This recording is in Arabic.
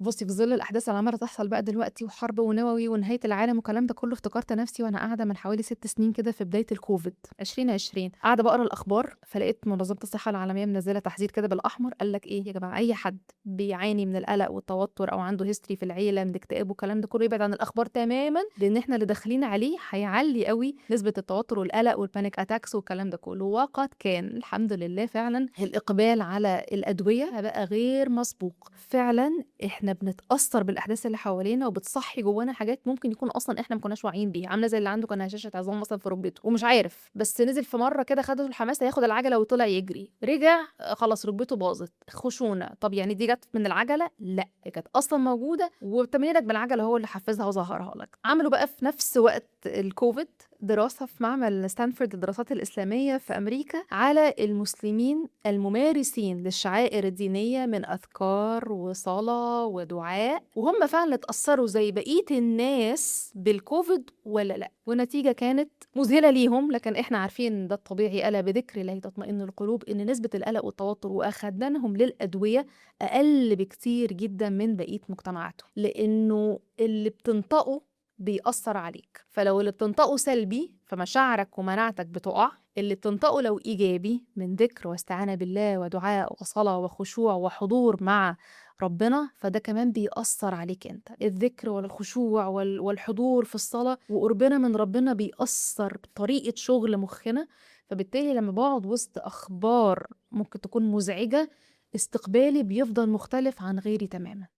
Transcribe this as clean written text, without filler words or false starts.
بُصّي، في ظِل الأحداث اللي عمّالة تحصل بقى دلوقتي وحرب ونووي ونهاية العالم والكلام ده كُلّه، افتكرت نَفْسي وأنا قاعدة من حوالي 6 سنين كده في بداية الكوفيد 2020، قاعدة باقرا الأخبار، فلقيت منظمة الصحة العالمية منزّلة تحذير كده بالأحمر، قال لك إيه: "يا جماعة أي حد بيعاني من القلق والتوتر أو عنده history في العيلة من اكتئاب والكلام ده كُلّه، يبعد عن الأخبار تمامًا، لإن إحنا اللي داخلين عليه هيعلّي أوي نسبة التوتر والقلق والpanic attacks والكلام ده كُلّه." وقد كان، الحمد لله فعلًا الإقبال على الأدوية بقى غير مسبوق. فعلًا إحنا بنتأثّر بالأحداث اللي حوالينا وبتصحّي جوانا حاجات ممكن يكون أصلًا إحنا ما كناش واعيين بيها، عاملة زي اللي عنده كان هشاشة عظام مثلًا في ركبته ومش عارف، بس نزل في مرّة كده خدته الحماس هياخد العجلة وطلع يجري، رجع خلاص ركبته باظت، خشونة، طب يعني دي جات من العجلة؟ لأ، هي كانت أصلًا موجودة وتمرينك بالعجلة هو اللي حفّزها وظهرها لك. عملوا بقى في نفس وقت الكوفيد دراسة في معمل ستانفورد للدراسات الإسلامية في أمريكا على المسلمين الممارسين للشعائر الدينية من أذكار وصلاة ودعاء، وهم فعلًا اتأثّروا زي بقية الناس بالكوفيد والّا لأ، والنتيجة كانت مذهلة ليهم، لكن إحنا عارفين إن ده الطبيعي، ألا بذكر الله تطمئن القلوب، إن نسبة القلق والتوتر وأخدانهم للأدوية أقل بكتير جدًا من بقية مجتمعاتهم، لإنه اللي بتنطقه بيأثّر عليك، فلو اللي بتنطقه سلبي فمشاعرك ومناعتك بتُقع، اللي بتنطقه لو إيجابي من ذكر واستعانة بالله ودعاء وصلاة وخشوع وحضور مع ربنا، فده كمان بيأثّر عليك أنت، الذكر والخشوع والحضور في الصلاة وقُربنا من ربنا بيأثّر بطريقة شغل مُخّنا، فبالتالي لمّا باقعد وسط أخبار ممكن تكون مزعجة، استقبالي بيفضل مختلف عن غيري تمامًا.